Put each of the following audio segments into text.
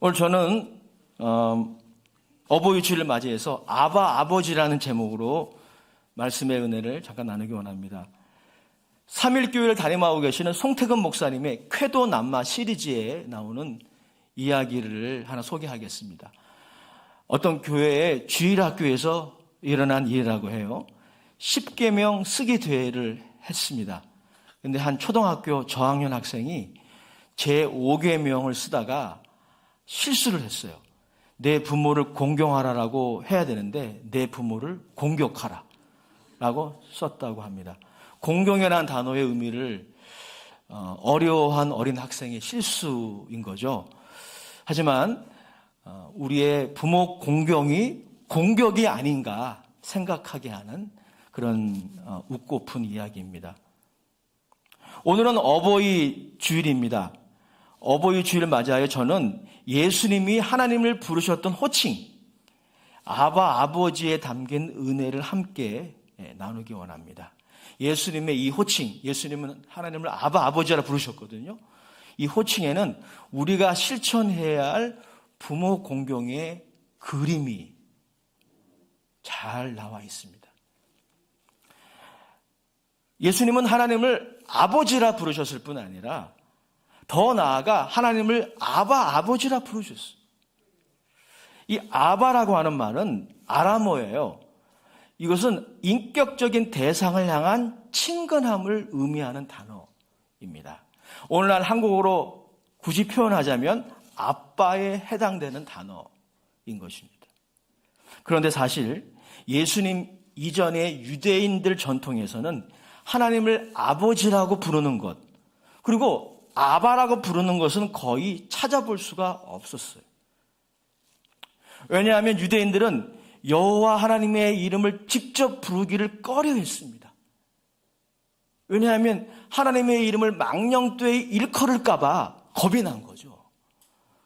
오늘 저는 어버이 주일을 맞이해서 아바 아버지라는 제목으로 말씀의 은혜를 잠깐 나누기 원합니다. 3일교회를 담임하고 계시는 송태근 목사님의 쾌도 남마 시리즈에 나오는 이야기를 하나 소개하겠습니다. 어떤 교회의 주일학교에서 일어난 일이라고 해요. 10계명 쓰기 대회를 했습니다. 그런데 한 초등학교 저학년 학생이 제5계명을 쓰다가 실수를 했어요. 내 부모를 공경하라라고 해야 되는데 내 부모를 공격하라 라고 썼다고 합니다. 공경이라는 단어의 의미를 어려워한 어린 학생의 실수인 거죠. 하지만 우리의 부모 공경이 공격이 아닌가 생각하게 하는 그런 웃고픈 이야기입니다. 오늘은 어버이 주일입니다. 어버이 주일을 맞이하여 저는 예수님이 하나님을 부르셨던 호칭, 아바 아버지에 담긴 은혜를 함께 나누기 원합니다. 예수님의 이 호칭, 예수님은 하나님을 아바 아버지라 부르셨거든요. 이 호칭에는 우리가 실천해야 할 부모 공경의 그림이 잘 나와 있습니다. 예수님은 하나님을 아버지라 부르셨을 뿐 아니라 더 나아가 하나님을 아바 아버지라 부르셨어요. 이 아바라고 하는 말은 아람어예요. 이것은 인격적인 대상을 향한 친근함을 의미하는 단어입니다. 오늘날 한국어로 굳이 표현하자면 아빠에 해당되는 단어인 것입니다. 그런데 사실 예수님 이전의 유대인들 전통에서는 하나님을 아버지라고 부르는 것, 그리고 아바라고 부르는 것은 거의 찾아볼 수가 없었어요. 왜냐하면 유대인들은 여호와 하나님의 이름을 직접 부르기를 꺼려했습니다. 왜냐하면 하나님의 이름을 망령되이 일컬을까 봐 겁이 난 거죠.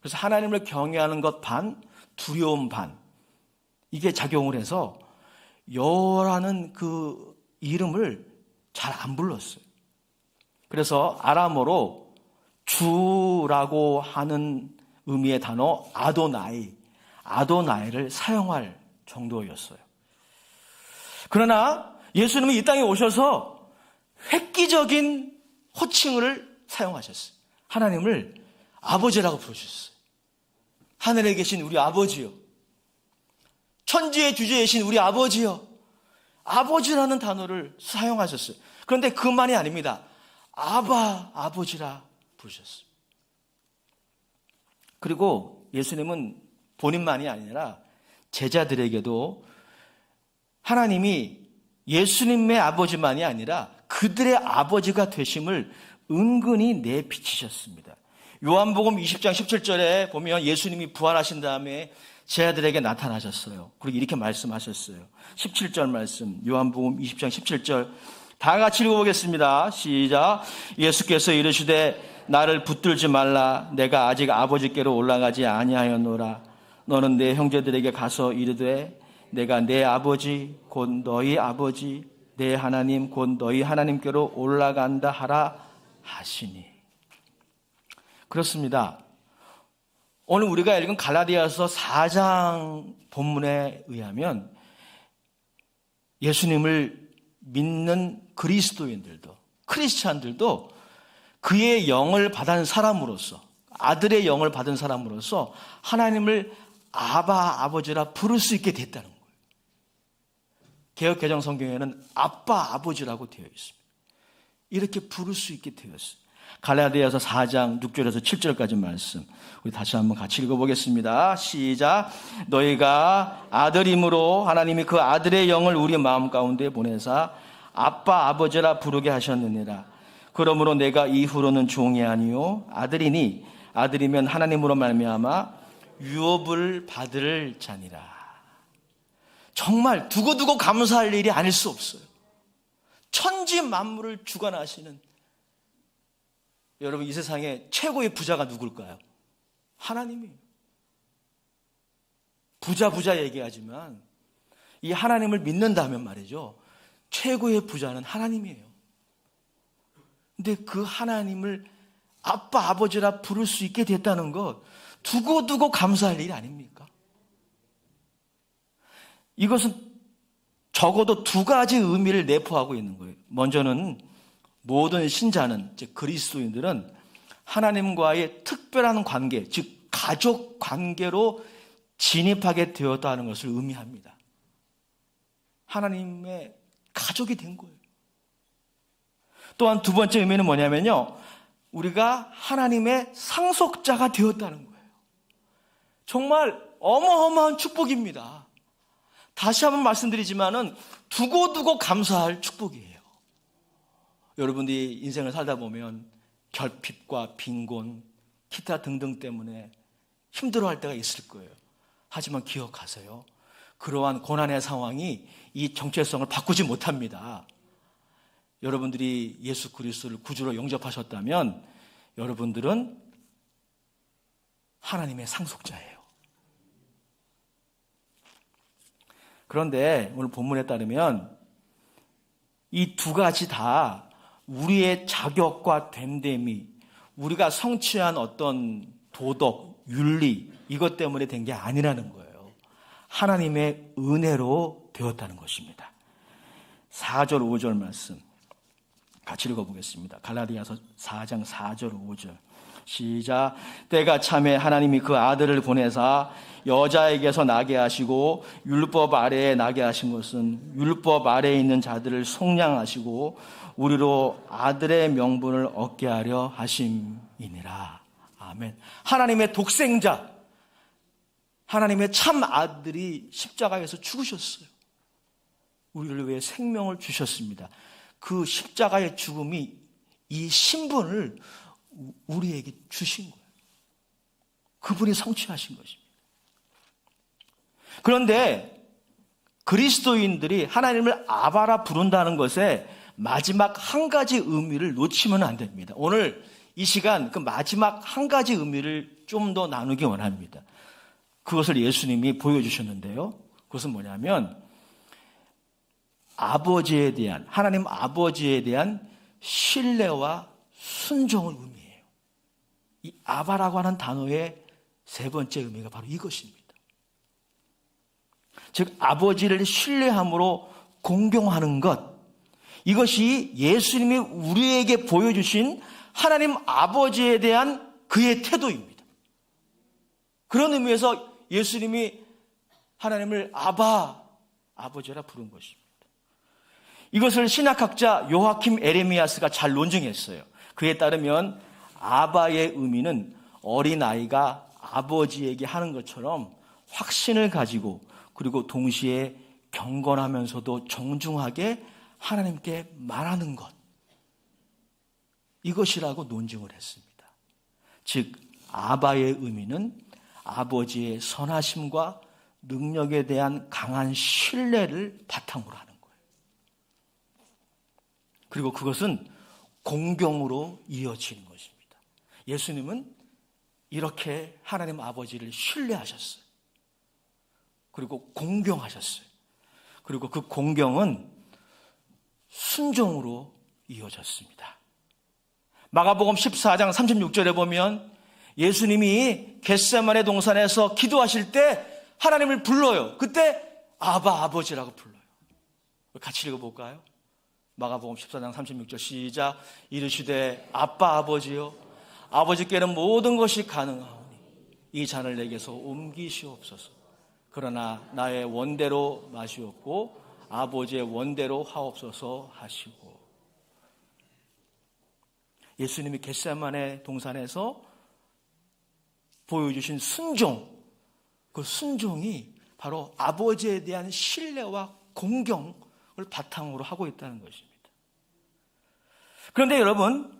그래서 하나님을 경외하는 것 반, 두려움 반, 이게 작용을 해서 여호와라는 그 이름을 잘 안 불렀어요. 그래서 아람어로 주라고 하는 의미의 단어 아도나이를 사용할 정도였어요. 그러나 예수님은 이 땅에 오셔서 획기적인 호칭을 사용하셨어요. 하나님을 아버지라고 부르셨어요. 하늘에 계신 우리 아버지요, 천지의 주제이신 우리 아버지요, 아버지라는 단어를 사용하셨어요. 그런데 그만이 아닙니다. 아바 아버지라 부르셨어요. 그리고 예수님은 본인만이 아니라 제자들에게도 하나님이 예수님의 아버지만이 아니라 그들의 아버지가 되심을 은근히 내비치셨습니다. 요한복음 20장 17절에 보면 예수님이 부활하신 다음에 제자들에게 나타나셨어요. 그리고 이렇게 말씀하셨어요. 17절 말씀, 요한복음 20장 17절 다 같이 읽어보겠습니다. 시작. 예수께서 이르시되 나를 붙들지 말라. 내가 아직 아버지께로 올라가지 아니하였노라. 너는 내 형제들에게 가서 이르되 내가 내 아버지 곧 너희 아버지 내 하나님 곧 너희 하나님께로 올라간다 하라 하시니. 그렇습니다. 오늘 우리가 읽은 갈라디아서 4장 본문에 의하면 예수님을 믿는 그리스도인들도, 크리스찬들도 그의 영을 받은 사람으로서, 아들의 영을 받은 사람으로서 하나님을 아바 아버지라 부를 수 있게 됐다는 거예요. 개역 개정 성경에는 아빠 아버지라고 되어 있습니다. 이렇게 부를 수 있게 되었어요. 갈라디아서 4장 6절에서 7절까지 말씀 우리 다시 한번 같이 읽어보겠습니다. 시작. 너희가 아들임으로 하나님이 그 아들의 영을 우리 마음 가운데 보내사 아빠 아버지라 부르게 하셨느니라. 그러므로 내가 이후로는 종이 아니요 아들이니 아들이면 하나님으로 말미암아 유업을 받을 자니라. 정말 두고두고 감사할 일이 아닐 수 없어요. 천지 만물을 주관하시는 여러분, 이 세상에 최고의 부자가 누굴까요? 하나님이에요. 부자 얘기하지만 이 하나님을 믿는다면 말이죠, 최고의 부자는 하나님이에요. 근데 그 하나님을 아빠 아버지라 부를 수 있게 됐다는 것, 두고두고 감사할 일이 아닙니까? 이것은 적어도 두 가지 의미를 내포하고 있는 거예요. 먼저는 모든 신자는, 즉 그리스도인들은 하나님과의 특별한 관계, 즉 가족 관계로 진입하게 되었다는 것을 의미합니다. 하나님의 가족이 된 거예요. 또한 두 번째 의미는 뭐냐면요, 우리가 하나님의 상속자가 되었다는 거예요. 정말 어마어마한 축복입니다. 다시 한번 말씀드리지만은 두고두고 감사할 축복이에요. 여러분들이 인생을 살다 보면 결핍과 빈곤, 기타 등등 때문에 힘들어할 때가 있을 거예요. 하지만 기억하세요. 그러한 고난의 상황이 이 정체성을 바꾸지 못합니다. 여러분들이 예수 그리스도를 구주로 영접하셨다면 여러분들은 하나님의 상속자예요. 그런데 오늘 본문에 따르면 이 두 가지 다 우리의 자격과 됨됨이, 우리가 성취한 어떤 도덕, 윤리, 이것 때문에 된 게 아니라는 거예요. 하나님의 은혜로 되었다는 것입니다. 4절 5절 말씀 같이 읽어보겠습니다. 갈라디아서 4장 4절 5절 시작. 때가 참에 하나님이 그 아들을 보내사 여자에게서 나게 하시고 율법 아래에 나게 하신 것은 율법 아래에 있는 자들을 속량하시고 우리로 아들의 명분을 얻게 하려 하심이니라. 아멘. 하나님의 독생자, 하나님의 참 아들이 십자가에서 죽으셨어요. 우리를 위해 생명을 주셨습니다. 그 십자가의 죽음이 이 신분을 우리에게 주신 거예요. 그분이 성취하신 것입니다. 그런데 그리스도인들이 하나님을 아바라 부른다는 것에 마지막 한 가지 의미를 놓치면 안 됩니다. 오늘 이 시간 그 마지막 한 가지 의미를 좀 더 나누기 원합니다. 그것을 예수님이 보여주셨는데요. 그것은 뭐냐면 아버지에 대한, 하나님 아버지에 대한 신뢰와 순종을 의미해요. 이 아바라고 하는 단어의 세 번째 의미가 바로 이것입니다. 즉 아버지를 신뢰함으로 공경하는 것, 이것이 예수님이 우리에게 보여주신 하나님 아버지에 대한 그의 태도입니다. 그런 의미에서 예수님이 하나님을 아버지라 부른 것입니다. 이것을 신학학자 요하킴 에레미야스가 잘 논증했어요. 그에 따르면 아바의 의미는 어린아이가 아버지에게 하는 것처럼 확신을 가지고 그리고 동시에 경건하면서도 정중하게 하나님께 말하는 것, 이것이라고 논증을 했습니다. 즉 아바의 의미는 아버지의 선하심과 능력에 대한 강한 신뢰를 바탕으로 하는 거예요. 그리고 그것은 공경으로 이어지는 것입니다. 예수님은 이렇게 하나님 아버지를 신뢰하셨어요. 그리고 공경하셨어요. 그리고 그 공경은 순종으로 이어졌습니다. 마가복음 14장 36절에 보면 예수님이 겟세마네 동산에서 기도하실 때 하나님을 불러요. 그때 아버지라고 불러요. 같이 읽어볼까요? 마가복음 14장 36절 시작. 이르시되 아버지여, 아버지께는 모든 것이 가능하오니 이 잔을 내게서 옮기시옵소서. 그러나 나의 원대로 마시옵고 아버지의 원대로 하옵소서 하시고. 예수님이 겟세마네 동산에서 보여주신 순종, 그 순종이 바로 아버지에 대한 신뢰와 공경을 바탕으로 하고 있다는 것입니다. 그런데 여러분,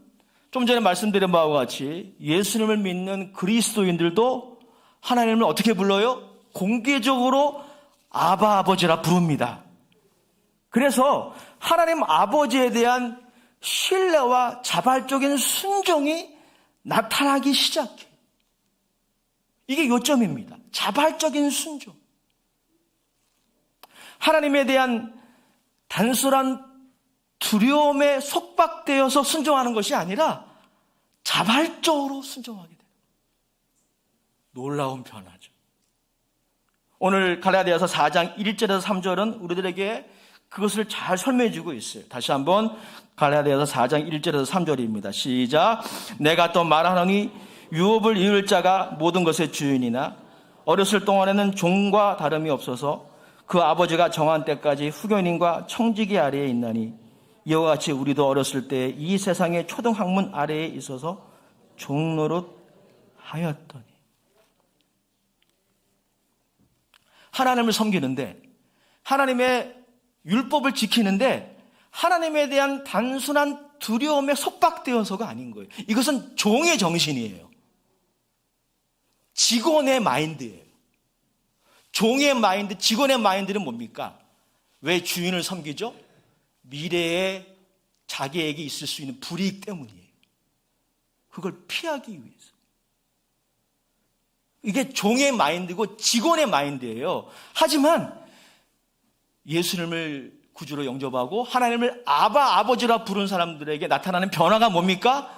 좀 전에 말씀드린 바와 같이 예수님을 믿는 그리스도인들도 하나님을 어떻게 불러요? 공개적으로 아버지라 부릅니다. 그래서 하나님 아버지에 대한 신뢰와 자발적인 순종이 나타나기 시작해요. 이게 요점입니다. 자발적인 순종. 하나님에 대한 단순한 두려움에 속박되어서 순종하는 것이 아니라 자발적으로 순종하게 돼요. 놀라운 변화죠. 오늘 갈라디아서 4장 1절에서 3절은 우리들에게 그것을 잘 설명해 주고 있어요. 다시 한번 갈라디아서 4장 1절에서 3절입니다. 시작. 내가 또 말하노니 유업을 이을 자가 모든 것의 주인이나 어렸을 동안에는 종과 다름이 없어서 그 아버지가 정한 때까지 후견인과 청지기 아래에 있나니 이와 같이 우리도 어렸을 때 이 세상의 초등학문 아래에 있어서 종노릇 하였더니. 하나님을 섬기는데, 하나님의 율법을 지키는데 하나님에 대한 단순한 두려움에 속박되어서가 아닌 거예요. 이것은 종의 정신이에요. 직원의 마인드예요. 종의 마인드, 직원의 마인드는 뭡니까? 왜 주인을 섬기죠? 미래에 자기에게 있을 수 있는 불이익 때문이에요. 그걸 피하기 위해서. 이게 종의 마인드고 직원의 마인드예요. 하지만 예수님을 구주로 영접하고 하나님을 아버지라 부른 사람들에게 나타나는 변화가 뭡니까?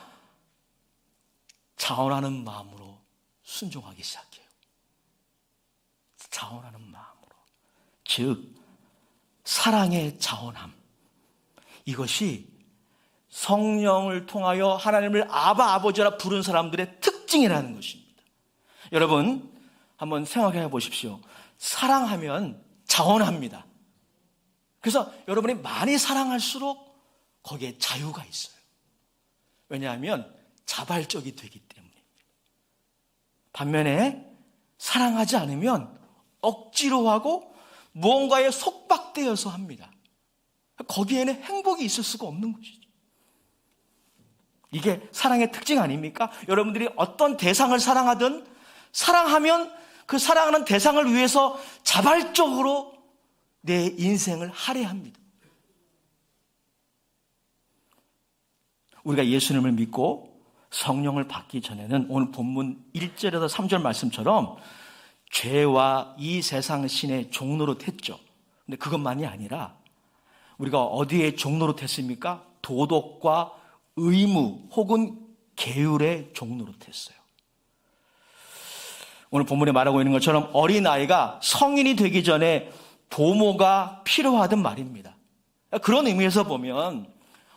자원하는 마음으로 순종하기 시작해요. 자원하는 마음으로. 즉 사랑의 자원함. 이것이 성령을 통하여 하나님을 아버지라 부른 사람들의 특징이라는 것입니다. 여러분 한번 생각해 보십시오. 사랑하면 자원합니다. 그래서 여러분이 많이 사랑할수록 거기에 자유가 있어요. 왜냐하면 자발적이 되기 때문입니다. 반면에 사랑하지 않으면 억지로 하고 무언가에 속박되어서 합니다. 거기에는 행복이 있을 수가 없는 것이죠. 이게 사랑의 특징 아닙니까? 여러분들이 어떤 대상을 사랑하든 사랑하면 그 사랑하는 대상을 위해서 자발적으로 내 인생을 할애합니다. 우리가 예수님을 믿고 성령을 받기 전에는 오늘 본문 1절에서 3절 말씀처럼 죄와 이 세상 신의 종노릇했죠. 근데 그것만이 아니라 우리가 어디에 종노릇했습니까? 도덕과 의무 혹은 계율에 종노릇했어요. 오늘 본문에 말하고 있는 것처럼 어린아이가 성인이 되기 전에 보모가 필요하단 말입니다. 그런 의미에서 보면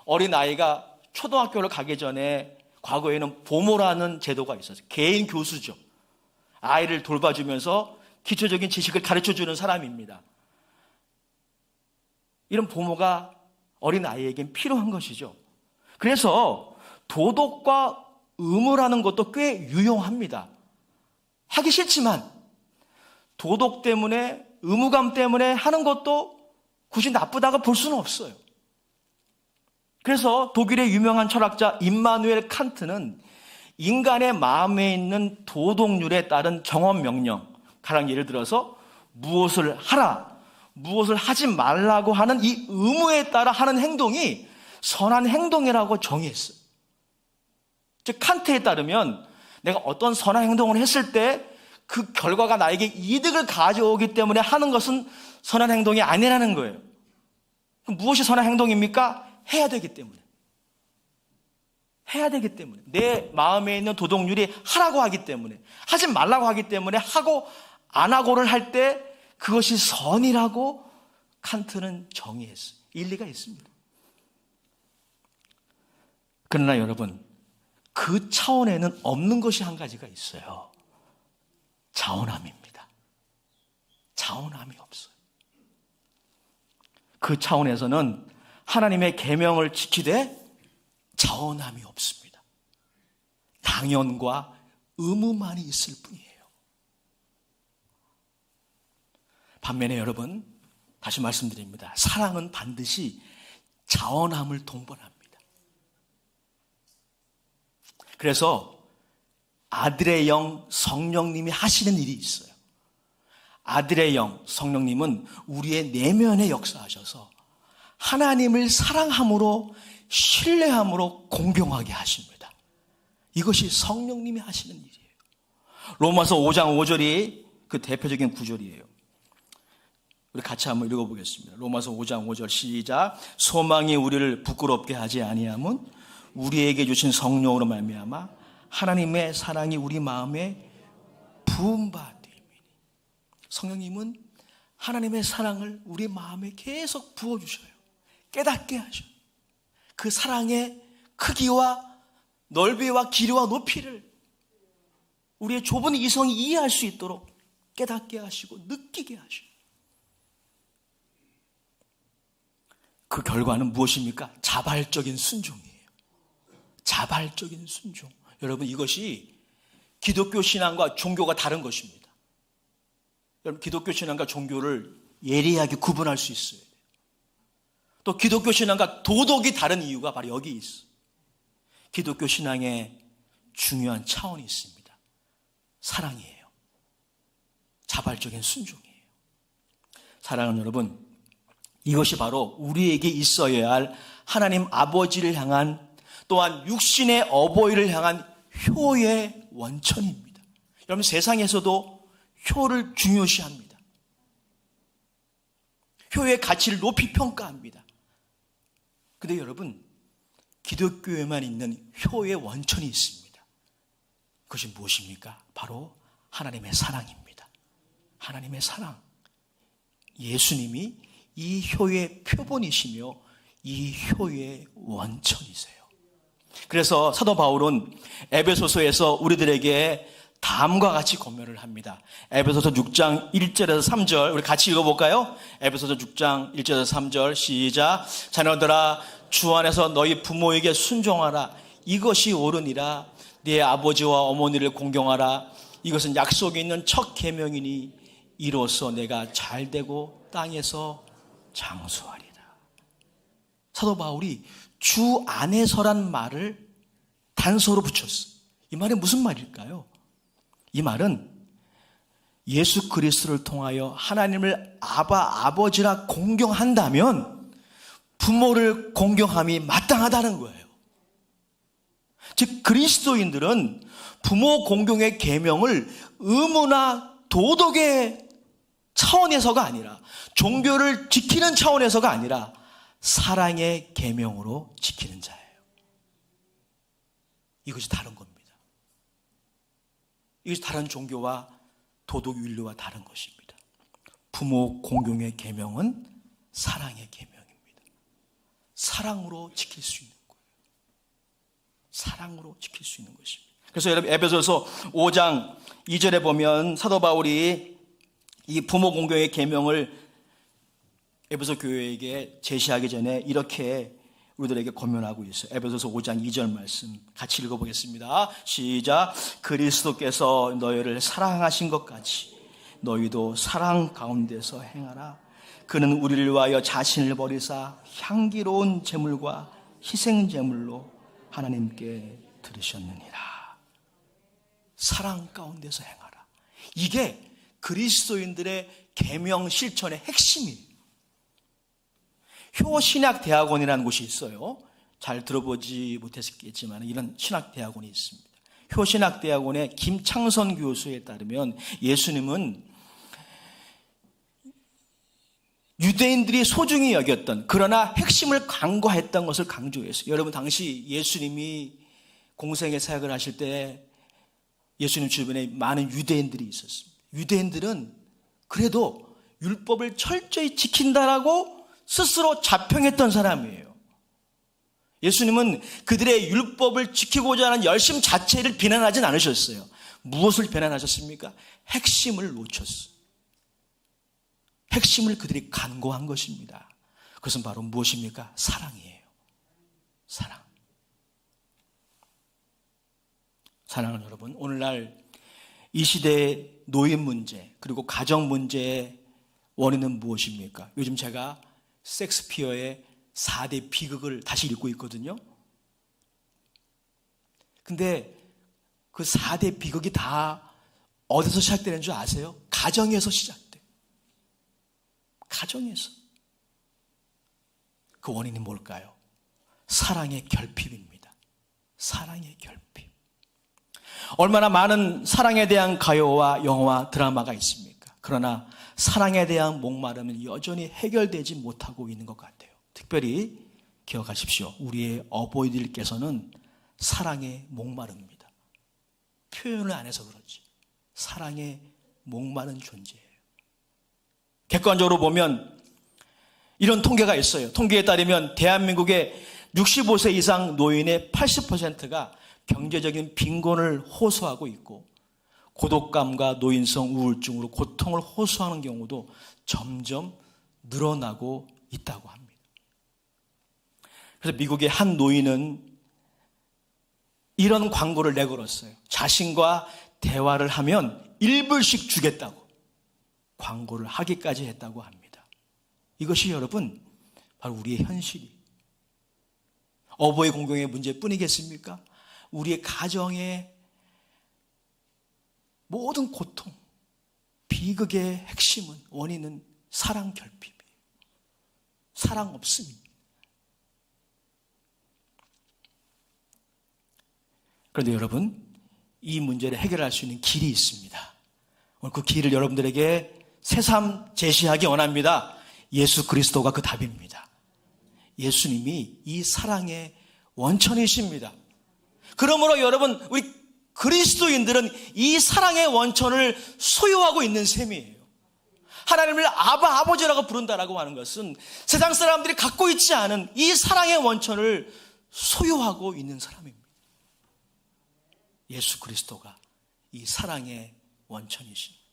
어린아이가 초등학교를 가기 전에 과거에는 보모라는 제도가 있었어요. 개인 교수죠. 아이를 돌봐주면서 기초적인 지식을 가르쳐주는 사람입니다. 이런 보모가 어린아이에겐 필요한 것이죠. 그래서 도덕과 의무라는 것도 꽤 유용합니다. 하기 싫지만 도덕 때문에 의무감 때문에 하는 것도 굳이 나쁘다고 볼 수는 없어요. 그래서 독일의 유명한 철학자 임마누엘 칸트는 인간의 마음에 있는 도덕률에 따른 정언 명령, 가령 예를 들어서 무엇을 하라, 무엇을 하지 말라고 하는 이 의무에 따라 하는 행동이 선한 행동이라고 정의했어요. 즉 칸트에 따르면 내가 어떤 선한 행동을 했을 때 그 결과가 나에게 이득을 가져오기 때문에 하는 것은 선한 행동이 아니라는 거예요. 그럼 무엇이 선한 행동입니까? 해야 되기 때문에. 해야 되기 때문에. 내 마음에 있는 도덕률이 하라고 하기 때문에, 하지 말라고 하기 때문에 하고 안 하고를 할 때 그것이 선이라고 칸트는 정의했어요. 일리가 있습니다. 그러나 여러분, 그 차원에는 없는 것이 한 가지가 있어요. 자원함입니다. 자원함이 없어요. 그 차원에서는 하나님의 계명을 지키되 자원함이 없습니다. 당연과 의무만이 있을 뿐이에요. 반면에 여러분, 다시 말씀드립니다. 사랑은 반드시 자원함을 동반합니다. 그래서 아들의 영 성령님이 하시는 일이 있어요. 아들의 영 성령님은 우리의 내면에 역사하셔서 하나님을 사랑함으로 신뢰함으로 공경하게 하십니다. 이것이 성령님이 하시는 일이에요. 로마서 5장 5절이 그 대표적인 구절이에요. 우리 같이 한번 읽어보겠습니다. 로마서 5장 5절 시작. 소망이 우리를 부끄럽게 하지 아니함은 우리에게 주신 성령으로 말미암아 하나님의 사랑이 우리 마음에 부은 바 되미니. 성령님은 하나님의 사랑을 우리 마음에 계속 부어주셔요. 깨닫게 하셔. 그 사랑의 크기와 넓이와 길이와 높이를 우리의 좁은 이성이 이해할 수 있도록 깨닫게 하시고 느끼게 하셔. 그 결과는 무엇입니까? 자발적인 순종이에요. 자발적인 순종. 여러분, 이것이 기독교 신앙과 종교가 다른 것입니다. 여러분, 기독교 신앙과 종교를 예리하게 구분할 수 있어요. 또 기독교 신앙과 도덕이 다른 이유가 바로 여기 있어. 기독교 신앙에 중요한 차원이 있습니다. 사랑이에요. 자발적인 순종이에요. 사랑하는 여러분, 이것이 바로 우리에게 있어야 할 하나님 아버지를 향한, 또한 육신의 어버이를 향한 효의 원천입니다. 여러분, 세상에서도 효를 중요시합니다. 효의 가치를 높이 평가합니다. 그런데 여러분, 기독교에만 있는 효의 원천이 있습니다. 그것이 무엇입니까? 바로 하나님의 사랑입니다. 하나님의 사랑. 예수님이 이 효의 표본이시며 이 효의 원천이세요. 그래서 사도 바울은 에베소서에서 우리들에게 다음과 같이 권면을 합니다. 에베소서 6장 1절에서 3절, 우리 같이 읽어볼까요? 에베소서 6장 1절에서 3절 시작. 자녀들아, 주 안에서 너희 부모에게 순종하라. 이것이 옳으니라. 네 아버지와 어머니를 공경하라. 이것은 약속이 있는 첫 계명이니 이로써 내가 잘되고 땅에서 장수하리라. 사도 바울이 주 안에서란 말을 단서로 붙였어. 이 말이 무슨 말일까요? 이 말은 예수 그리스도를 통하여 하나님을 아버지라 공경한다면 부모를 공경함이 마땅하다는 거예요. 즉 그리스도인들은 부모 공경의 계명을 의무나 도덕의 차원에서가 아니라, 종교를 지키는 차원에서가 아니라 사랑의 계명으로 지키는 자예요. 이것이 다른 겁니다. 이것이 다른 종교와 도덕 윤리와 다른 것입니다. 부모 공경의 계명은 사랑의 계명입니다. 사랑으로 지킬 수 있는 거예요. 사랑으로 지킬 수 있는 것입니다. 그래서 여러분, 에베소서 5장 2절에 보면 사도 바울이 이 부모 공경의 계명을 에베소 교회에게 제시하기 전에 이렇게 우리들에게 권면하고 있어요. 에베소서 5장 2절 말씀 같이 읽어보겠습니다. 시작. 그리스도께서 너희를 사랑하신 것 같이 너희도 사랑 가운데서 행하라. 그는 우리를 위하여 자신을 버리사 향기로운 제물과 희생 제물로 하나님께 드리셨느니라. 사랑 가운데서 행하라. 이게 그리스도인들의 계명 실천의 핵심이에요. 효신학대학원이라는 곳이 있어요. 잘 들어보지 못했겠지만 이런 신학대학원이 있습니다. 효신학대학원의 김창선 교수에 따르면 예수님은 유대인들이 소중히 여겼던, 그러나 핵심을 간과했던 것을 강조했어요. 여러분, 당시 예수님이 공생의 사역을 하실 때 예수님 주변에 많은 유대인들이 있었습니다. 유대인들은 그래도 율법을 철저히 지킨다라고 스스로 자평했던 사람이에요. 예수님은 그들의 율법을 지키고자 하는 열심 자체를 비난하진 않으셨어요. 무엇을 비난하셨습니까? 핵심을 놓쳤어요. 핵심을 그들이 간과한 것입니다. 그것은 바로 무엇입니까? 사랑이에요. 사랑. 사랑하는 여러분, 오늘날 이 시대의 노인 문제, 그리고 가정 문제의 원인은 무엇입니까? 요즘 제가 섹스피어의 4대 비극을 다시 읽고 있거든요. 근데 그 4대 비극이 다 어디서 시작되는 줄 아세요? 가정에서 시작돼요. 가정에서. 그 원인이 뭘까요? 사랑의 결핍입니다. 사랑의 결핍. 얼마나 많은 사랑에 대한 가요와 영화, 드라마가 있습니까? 그러나 사랑에 대한 목마름은 여전히 해결되지 못하고 있는 것 같아요. 특별히 기억하십시오. 우리의 어버이들께서는 사랑에 목마릅니다. 표현을 안 해서 그렇지. 사랑에 목마른 존재예요. 객관적으로 보면 이런 통계가 있어요. 통계에 따르면 대한민국의 65세 이상 노인의 80%가 경제적인 빈곤을 호소하고 있고 고독감과 노인성 우울증으로 고통을 호소하는 경우도 점점 늘어나고 있다고 합니다. 그래서 미국의 한 노인은 이런 광고를 내걸었어요. 자신과 대화를 하면 1불씩 주겠다고 광고를 하기까지 했다고 합니다. 이것이 여러분 바로 우리의 현실이 어버이 공경의 문제뿐이겠습니까? 우리의 가정의 모든 고통, 비극의 핵심은 원인은 사랑 결핍이에요. 사랑 없음입니다. 그런데 여러분, 이 문제를 해결할 수 있는 길이 있습니다. 오늘 그 길을 여러분들에게 새삼 제시하기 원합니다. 예수 그리스도가 그 답입니다. 예수님이 이 사랑의 원천이십니다. 그러므로 여러분, 우리 그리스도인들은 이 사랑의 원천을 소유하고 있는 셈이에요. 하나님을 아버지라고 부른다라고 하는 것은 세상 사람들이 갖고 있지 않은 이 사랑의 원천을 소유하고 있는 사람입니다. 예수 그리스도가 이 사랑의 원천이십니다.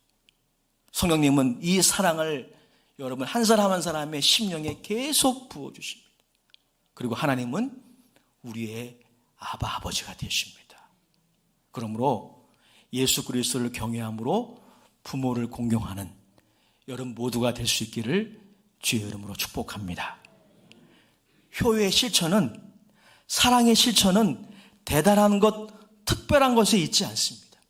성령님은 이 사랑을 여러분 한 사람 한 사람의 심령에 계속 부어주십니다. 그리고 하나님은 우리의 아버지가 되십니다. 그러므로 예수 그리스도를 경외함으로 부모를 공경하는 여러분 모두가 될 수 있기를 주의 이름으로 축복합니다. 효의 실천은, 사랑의 실천은 대단한 것, 특별한 것에 있지 않습니다.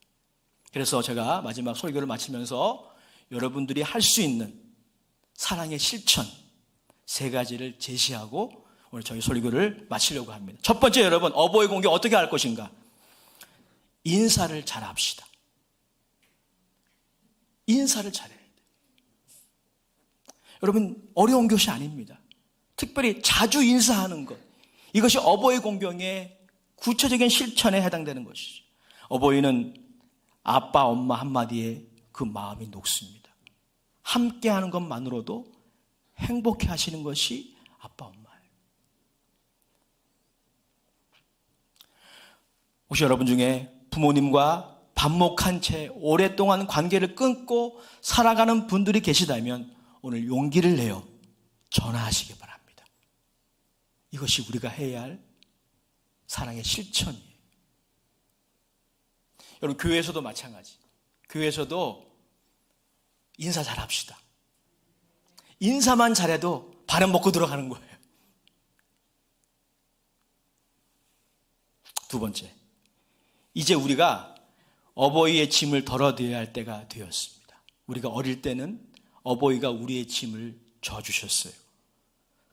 그래서 제가 마지막 설교를 마치면서 여러분들이 할 수 있는 사랑의 실천 3가지를 제시하고 오늘 저희 설교를 마치려고 합니다. 첫 번째, 여러분 어버이 공경 어떻게 할 것인가? 인사를 잘합시다. 인사를 잘해야 돼요. 여러분 어려운 것이 아닙니다. 특별히 자주 인사하는 것, 이것이 어버이 공경의 구체적인 실천에 해당되는 것이죠. 어버이는 아빠, 엄마 한마디에 그 마음이 녹습니다. 함께하는 것만으로도 행복해 하시는 것이 아빠, 엄마예요. 혹시 여러분 중에 부모님과 반목한 채 오랫동안 관계를 끊고 살아가는 분들이 계시다면 오늘 용기를 내어 전화하시기 바랍니다. 이것이 우리가 해야 할 사랑의 실천이에요. 여러분 교회에서도 마찬가지. 교회에서도 인사 잘합시다. 인사만 잘해도 반은 먹고 들어가는 거예요. 두 번째, 이제 우리가 어버이의 짐을 덜어드려야 할 때가 되었습니다. 우리가 어릴 때는 어버이가 우리의 짐을 져주셨어요.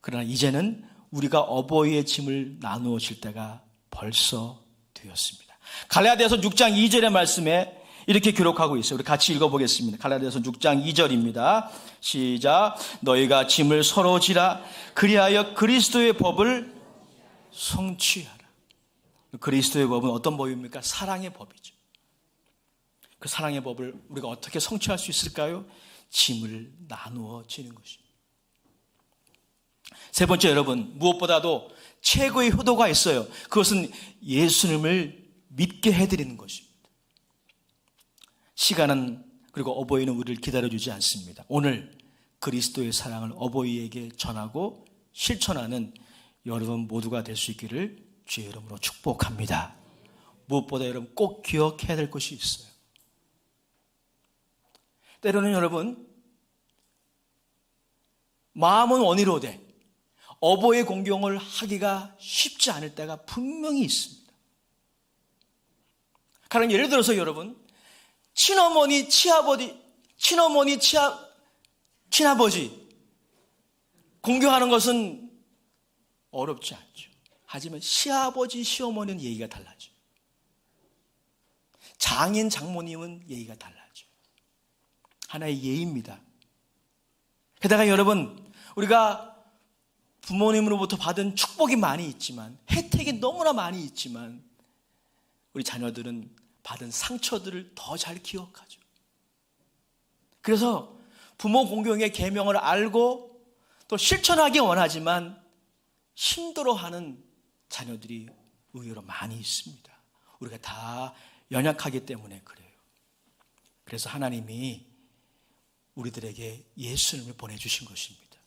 그러나 이제는 우리가 어버이의 짐을 나누어 질 때가 벌써 되었습니다. 갈라디아서 6장 2절의 말씀에 이렇게 기록하고 있어요. 우리 같이 읽어보겠습니다. 갈라디아서 6장 2절입니다. 시작. 너희가 짐을 서로 지라. 그리하여 그리스도의 법을 성취하라. 그리스도의 법은 어떤 법입니까? 사랑의 법이죠. 그 사랑의 법을 우리가 어떻게 성취할 수 있을까요? 짐을 나누어 지는 것입니다. 세 번째, 여러분 무엇보다도 최고의 효도가 있어요. 그것은 예수님을 믿게 해드리는 것입니다. 시간은 그리고 어버이는 우리를 기다려주지 않습니다. 오늘 그리스도의 사랑을 어버이에게 전하고 실천하는 여러분 모두가 될 수 있기를 주의 이름으로 축복합니다. 무엇보다 여러분 꼭 기억해야 될 것이 있어요. 때로는 여러분 마음은 원이로되 어버이의 공경을 하기가 쉽지 않을 때가 분명히 있습니다. 가령 예를 들어서 여러분 친어머니, 친아버지 공경하는 것은 어렵지 않죠. 하지만 시아버지, 시어머니는 예의가 달라져요. 장인, 장모님은 예의가 달라져요. 하나의 예의입니다. 게다가 여러분 우리가 부모님으로부터 받은 축복이 많이 있지만 혜택이 너무나 많이 있지만 우리 자녀들은 받은 상처들을 더 잘 기억하죠. 그래서 부모 공경의 계명을 알고 또 실천하기 원하지만 힘들어하는 자녀들이 의외로 많이 있습니다. 우리가 다 연약하기 때문에 그래요. 그래서 하나님이 우리들에게 예수님을 보내주신 것입니다.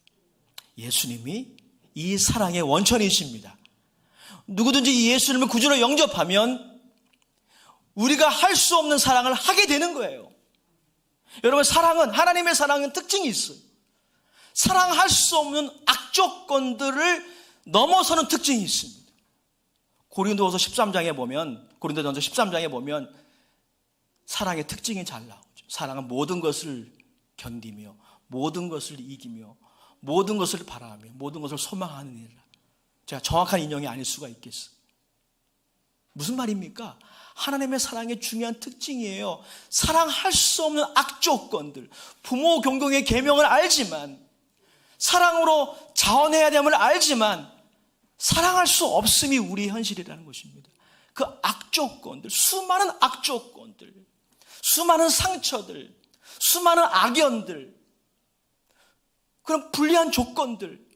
예수님이 이 사랑의 원천이십니다. 누구든지 이 예수님을 구주로 영접하면 우리가 할 수 없는 사랑을 하게 되는 거예요. 여러분, 하나님의 사랑은 특징이 있어요. 사랑할 수 없는 악조건들을 넘어서는 특징이 있습니다. 고린도전서 13장에 보면 사랑의 특징이 잘 나오죠. 사랑은 모든 것을 견디며 모든 것을 이기며 모든 것을 바라며 모든 것을 소망하는 일이라. 제가 정확한 인용이 아닐 수가 있겠어요. 무슨 말입니까? 하나님의 사랑의 중요한 특징이에요. 사랑할 수 없는 악조건들, 부모 공경의 계명을 알지만, 사랑으로 자원해야 됨을 알지만 사랑할 수 없음이 우리의 현실이라는 것입니다. 그 악조건들, 수많은 악조건들, 수많은 상처들, 수많은 악연들, 그런 불리한 조건들,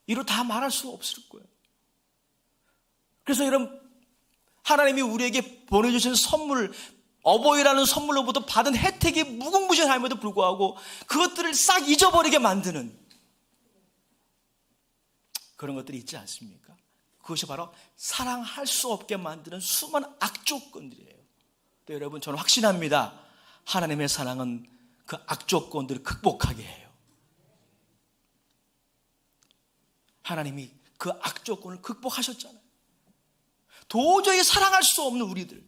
이로 다 말할 수 없을 거예요. 그래서 여러분, 하나님이 우리에게 보내주신 선물, 어버이라는 선물로부터 받은 혜택이 무궁무진함에도 불구하고 그것들을 싹 잊어버리게 만드는 그런 것들이 있지 않습니까? 그것이 바로 사랑할 수 없게 만드는 수많은 악조건들이에요. 또 여러분, 저는 확신합니다. 하나님의 사랑은 그 악조건들을 극복하게 해요. 하나님이 그 악조건을 극복하셨잖아요. 도저히 사랑할 수 없는 우리들,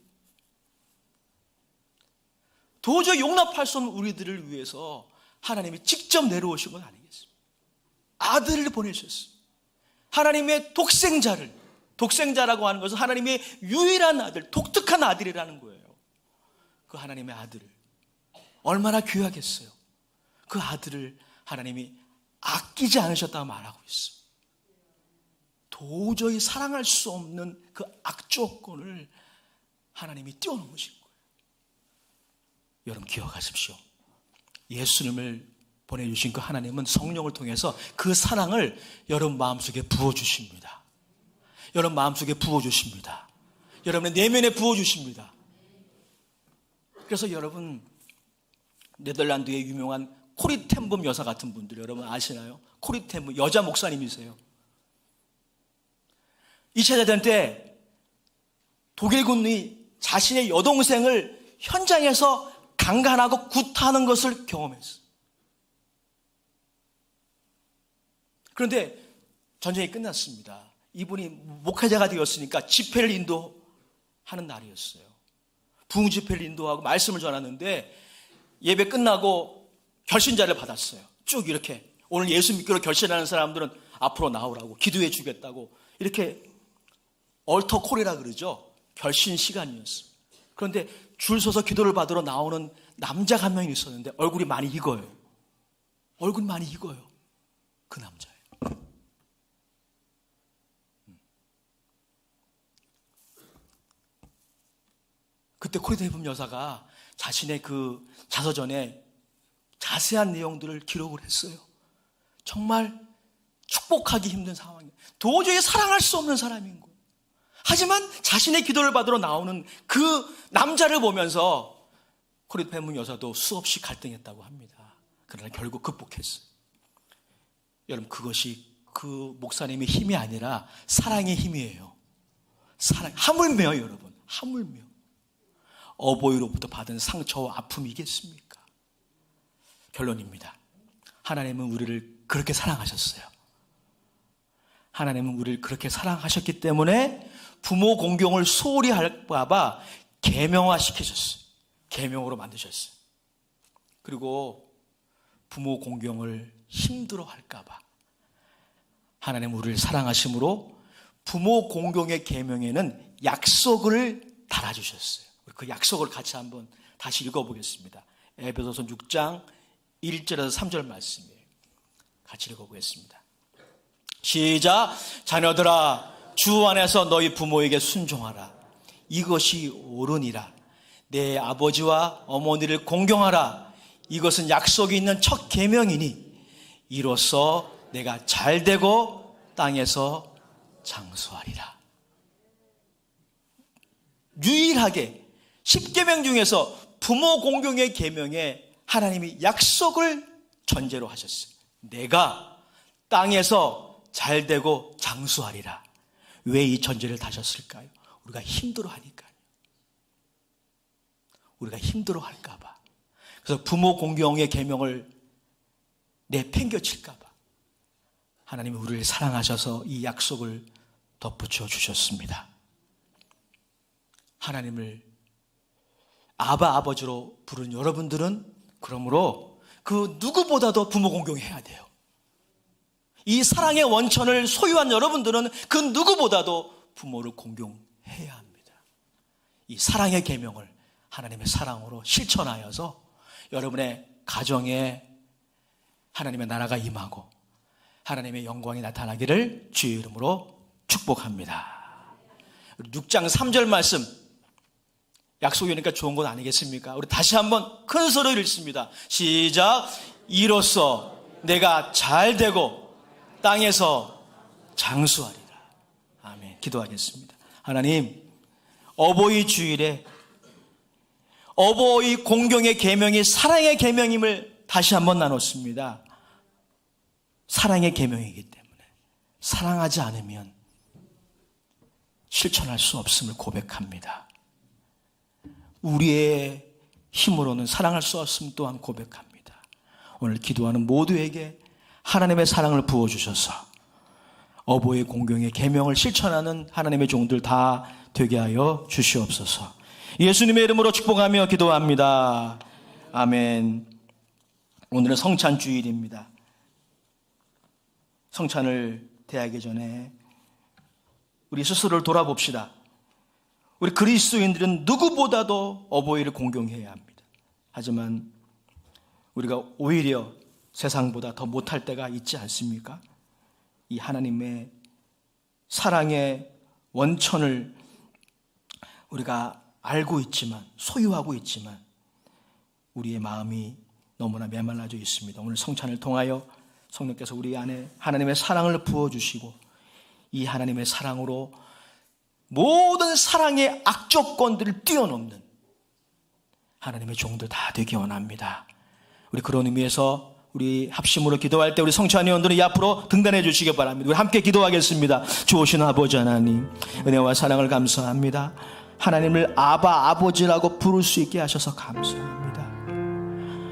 도저히 용납할 수 없는 우리들을 위해서 하나님이 직접 내려오신 건 아니겠습니까? 아들을 보내셨어요. 하나님의 독생자라고 하는 것은 하나님의 유일한 아들, 독특한 아들이라는 거예요. 그 하나님의 아들을 얼마나 귀하겠어요. 그 아들을 하나님이 아끼지 않으셨다고 말하고 있어요. 도저히 사랑할 수 없는 그 악조건을 하나님이 띄워놓으신 거예요. 여러분, 기억하십시오. 예수님을 보내주신 그 하나님은 성령을 통해서 그 사랑을 여러분 마음속에 부어주십니다. 여러분 마음속에 부어주십니다. 여러분의 내면에 부어주십니다. 그래서 여러분, 네덜란드의 유명한 코리 텐붐 여사 같은 분들 여러분 아시나요? 코리 텐붐 여자 목사님이세요. 2차 대전 때 독일군이 자신의 여동생을 현장에서 강간하고 구타하는 것을 경험했어요. 그런데 전쟁이 끝났습니다. 이분이 목회자가 되었으니까 집회를 인도하는 날이었어요. 부흥 집회를 인도하고 말씀을 전하는데 예배 끝나고 결신자를 받았어요. 쭉 이렇게 오늘 예수 믿기로 결신하는 사람들은 앞으로 나오라고, 기도해 주겠다고, 이렇게 얼터 콜이라 그러죠. 결신 시간이었어요. 그런데 줄 서서 기도를 받으러 나오는 남자가 한 명이 있었는데 얼굴이 많이 익어요. 얼굴이 많이 익어요. 그 남자예요. 그때 코리대품 여사가 자신의 그 자서전에 자세한 내용들을 기록을 했어요. 정말 축복하기 힘든 상황이에요. 도저히 사랑할 수 없는 사람인 거예요. 하지만 자신의 기도를 받으러 나오는 그 남자를 보면서 코리대품 여사도 수없이 갈등했다고 합니다. 그러나 결국 극복했어요. 여러분, 그것이 그 목사님의 힘이 아니라 사랑의 힘이에요. 사랑, 하물며 여러분, 하물며 어버이로부터 받은 상처와 아픔이겠습니까? 결론입니다. 하나님은 우리를 그렇게 사랑하셨어요. 하나님은 우리를 그렇게 사랑하셨기 때문에 부모 공경을 소홀히 할까 봐 계명화시키셨어요. 계명으로 만드셨어요. 그리고 부모 공경을 힘들어 할까 봐 하나님은 우리를 사랑하심으로 부모 공경의 계명에는 약속을 달아주셨어요. 그 약속을 같이 한번 다시 읽어보겠습니다. 에베소서 6장 1절에서 3절 말씀이에요. 같이 읽어보겠습니다. 시작. 자녀들아, 주 안에서 너희 부모에게 순종하라. 이것이 옳으니라. 내 아버지와 어머니를 공경하라. 이것은 약속이 있는 첫 계명이니 이로써 내가 잘되고 땅에서 장수하리라. 유일하게 10계명 중에서 부모 공경의 계명에 하나님이 약속을 전제로 하셨어요. 내가 땅에서 잘되고 장수하리라. 왜 이 전제를 다셨을까요? 우리가 힘들어하니까요. 우리가 힘들어할까 봐. 그래서 부모 공경의 계명을 내팽겨칠까 봐 하나님이 우리를 사랑하셔서 이 약속을 덧붙여 주셨습니다. 하나님을 아바 아버지로 부른 여러분들은 그러므로 그 누구보다도 부모 공경해야 돼요. 이 사랑의 원천을 소유한 여러분들은 그 누구보다도 부모를 공경해야 합니다. 이 사랑의 계명을 하나님의 사랑으로 실천하여서 여러분의 가정에 하나님의 나라가 임하고 하나님의 영광이 나타나기를 주의 이름으로 축복합니다. 6장 3절 말씀, 약속이니까 좋은 건 아니겠습니까? 우리 다시 한번 큰 소리를 읽습니다. 시작. 이로써 내가 잘되고 땅에서 장수하리라. 아멘. 기도하겠습니다. 하나님, 어버이 주일에 어버이 공경의 계명이 사랑의 계명임을 다시 한번 나눴습니다. 사랑의 계명이기 때문에 사랑하지 않으면 실천할 수 없음을 고백합니다. 우리의 힘으로는 사랑할 수 없음 또한 고백합니다. 오늘 기도하는 모두에게 하나님의 사랑을 부어주셔서 어버이 공경의 계명을 실천하는 하나님의 종들 다 되게 하여 주시옵소서. 예수님의 이름으로 축복하며 기도합니다. 아멘. 오늘은 성찬주일입니다. 성찬을 대하기 전에 우리 스스로를 돌아봅시다. 우리 그리스도인들은 누구보다도 어버이를 공경해야 합니다. 하지만 우리가 오히려 세상보다 더 못할 때가 있지 않습니까? 이 하나님의 사랑의 원천을 우리가 알고 있지만, 소유하고 있지만 우리의 마음이 너무나 메말라져 있습니다. 오늘 성찬을 통하여 성령께서 우리 안에 하나님의 사랑을 부어주시고 이 하나님의 사랑으로 모든 사랑의 악조건들을 뛰어넘는 하나님의 종들 다 되기 원합니다. 우리 그런 의미에서 우리 합심으로 기도할 때 우리 성찬 회원들은 이 앞으로 등단해 주시기 바랍니다. 우리 함께 기도하겠습니다. 주오신 아버지 하나님, 은혜와 사랑을 감사합니다. 하나님을 아바 아버지라고 부를 수 있게 하셔서 감사합니다.